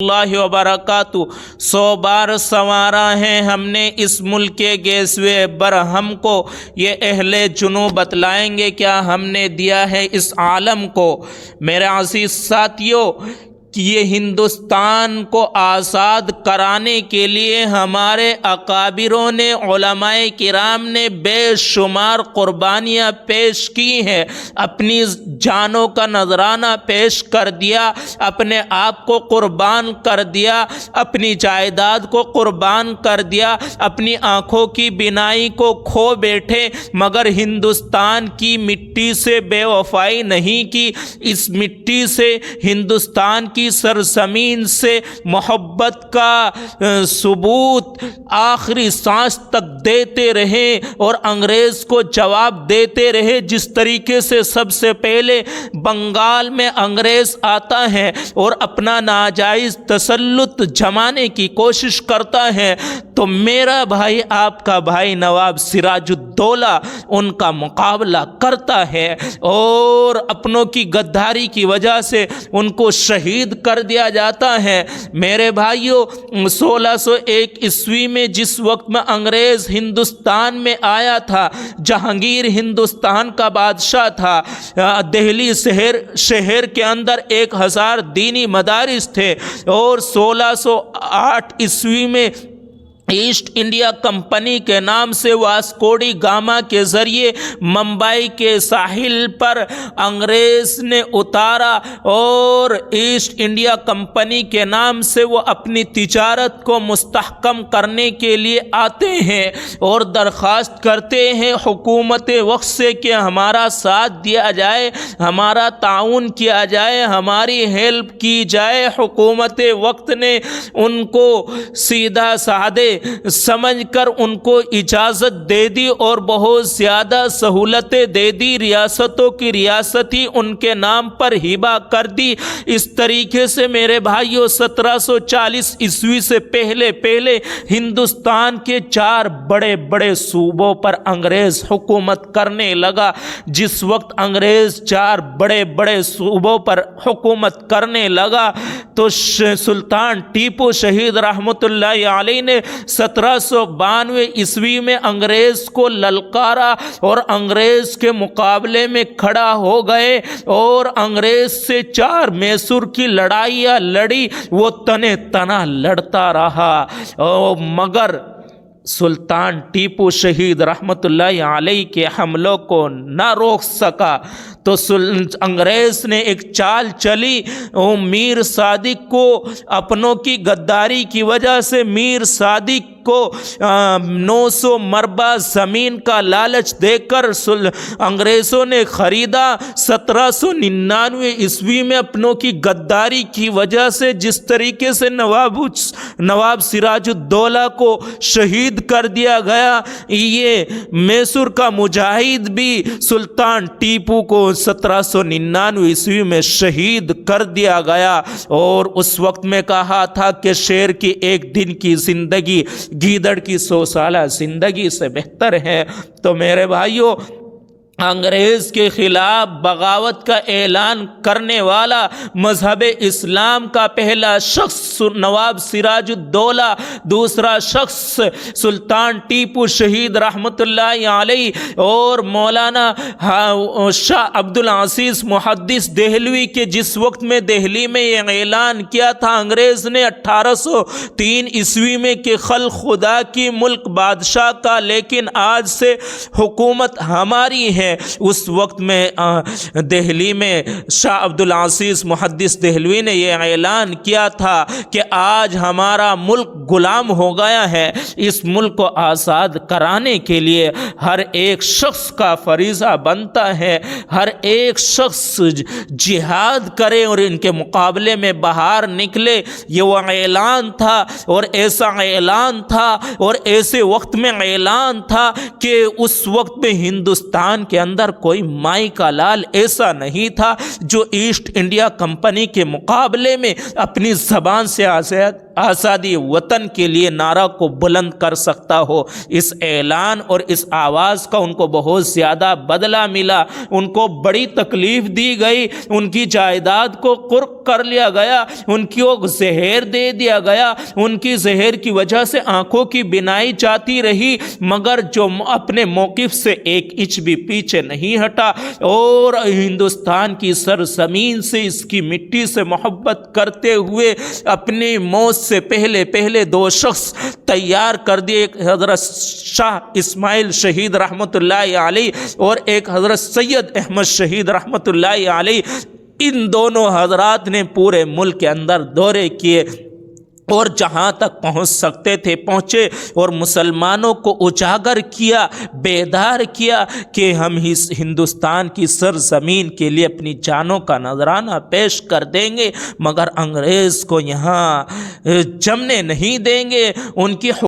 اللہ وبرکاتہ 100 بار سنوارا ہے ہم نے اس ملک کے گیسوے بر ہم کو، یہ اہل جنوب بتلائیں گے کیا ہم نے دیا ہے اس عالم کو۔ میرے عزیز ساتھیوں، کہ یہ ہندوستان کو آزاد کرانے کے لیے ہمارے اکابروں نے، علماء کرام نے بے شمار قربانیاں پیش کی ہیں، اپنی جانوں کا نذرانہ پیش کر دیا، اپنے آپ کو قربان کر دیا، اپنی جائیداد کو قربان کر دیا، اپنی آنکھوں کی بینائی کو کھو بیٹھے، مگر ہندوستان کی مٹی سے بے وفائی نہیں کی۔ اس مٹی سے، ہندوستان کی سرزمین سے محبت کا ثبوت آخری سانس تک دیتے رہے اور انگریز کو جواب دیتے رہے۔ جس طریقے سے سب سے پہلے بنگال میں انگریز آتا ہے اور اپنا ناجائز تسلط جمانے کی کوشش کرتا ہے، تو میرا بھائی، آپ کا بھائی نواب سراج الدولہ ان کا مقابلہ کرتا ہے اور اپنوں کی غداری کی وجہ سے ان کو شہید کر دیا جاتا ہے۔ میرے بھائیوں، 1601 عیسوی میں جس وقت میں انگریز ہندوستان میں آیا تھا، جہانگیر ہندوستان کا بادشاہ تھا، دہلی شہر کے اندر 1000 دینی مدارس تھے، اور 1608 عیسوی میں ایسٹ انڈیا کمپنی کے نام سے واسکو ڈی گاما کے ذریعے ممبئی کے ساحل پر انگریز نے اتارا، اور ایسٹ انڈیا کمپنی کے نام سے وہ اپنی تجارت کو مستحکم کرنے کے لیے آتے ہیں اور درخواست کرتے ہیں حکومت وقت سے کہ ہمارا ساتھ دیا جائے، ہمارا تعاون کیا جائے، ہماری ہیلپ کی جائے۔ حکومت وقت نے ان کو سیدھا سادے سمجھ کر ان کو اجازت دے دی اور بہت زیادہ سہولتیں دے دی، ریاستوں کی ریاستی ان کے نام پر ہبہ کر دی۔ اس طریقے سے میرے بھائیوں، 1740 عیسوی سے پہلے ہندوستان کے 4 بڑے بڑے صوبوں پر انگریز حکومت کرنے لگا۔ جس وقت انگریز 4 بڑے بڑے صوبوں پر حکومت کرنے لگا تو سلطان ٹیپو شہید رحمۃ اللہ علیہ نے 1792 عیسوی میں انگریز کو للکارا اور انگریز کے مقابلے میں کھڑا ہو گئے اور انگریز سے 4 میسور کی لڑائیاں لڑی۔ وہ تنے تنا لڑتا رہا، مگر سلطان ٹیپو شہید رحمۃ اللہ علیہ کے حملوں کو نہ روک سکا، تو انگریز نے ایک چال چلی۔ میر صادق کو اپنوں کی غداری کی وجہ سے میر صادق کو 900 مربع زمین کا لالچ دے کر انگریزوں نے خریدا۔ 1799 عیسوی میں اپنوں کی غداری کی وجہ سے جس طریقے سے نواب سراج الدولہ کو شہید کر دیا گیا، یہ میسور کا مجاہد بھی سلطان ٹیپو کو 1799 عیسوی میں شہید کر دیا گیا۔ اور اس وقت میں کہا تھا کہ شیر کی ایک دن کی زندگی گیدڑ کی 100 سالہ زندگی سے بہتر ہے۔ تو میرے بھائیوں، انگریز کے خلاف بغاوت کا اعلان کرنے والا مذہب اسلام کا پہلا شخص نواب سراج الدولہ، دوسرا شخص سلطان ٹیپو شہید رحمۃ اللہ علیہ، اور مولانا شاہ عبد العزیز محدث دہلوی کے جس وقت میں دہلی میں یہ اعلان کیا تھا انگریز نے 1803 عیسوی میں کہ خلق خدا کی، ملک بادشاہ کا، لیکن آج سے حکومت ہماری ہے۔ اس وقت میں دہلی میں شاہ عبد العزیز محدث دہلوی نے یہ اعلان کیا تھا کہ آج ہمارا ملک غلام ہو گیا ہے۔ اس ملک کو آزاد کرانے کے لیے ہر ایک شخص کا فریضہ بنتا ہے، ہر ایک شخص جہاد کرے اور ان کے مقابلے میں باہر نکلے۔ یہ وہ اعلان تھا، اور ایسا اعلان تھا اور ایسے وقت میں اعلان تھا کہ اس وقت میں ہندوستان کے اندر کوئی مائی کا لال ایسا نہیں تھا جو ایسٹ انڈیا کمپنی کے مقابلے میں اپنی زبان سے آزادی وطن کے لیے نعرہ کو بلند کر سکتا ہو۔ اس اعلان اور اس آواز کا ان کو بہت زیادہ بدلہ ملا، ان کو بڑی تکلیف دی گئی، ان کی جائیداد کو قرق کر لیا گیا، ان کو زہر دے دیا گیا، ان کی زہر کی وجہ سے آنکھوں کی بینائی جاتی رہی، مگر جو اپنے موقف سے ایک انچ بھی پیچھے نہیں ہٹا اور ہندوستان کی سرزمین سے، اس کی مٹی سے محبت کرتے ہوئے اپنی موت سے پہلے دو شخص تیار کر دیے، ایک حضرت شاہ اسماعیل شہید رحمۃ اللہ علیہ اور ایک حضرت سید احمد شہید رحمۃ اللہ علیہ۔ ان دونوں حضرات نے پورے ملک کے اندر دورے کیے اور جہاں تک پہنچ سکتے تھے پہنچے اور مسلمانوں کو اجاگر کیا، بیدار کیا کہ ہم اس ہندوستان کی سرزمین کے لیے اپنی جانوں کا نذرانہ پیش کر دیں گے، مگر انگریز کو یہاں جمنے نہیں دیں گے، ان کی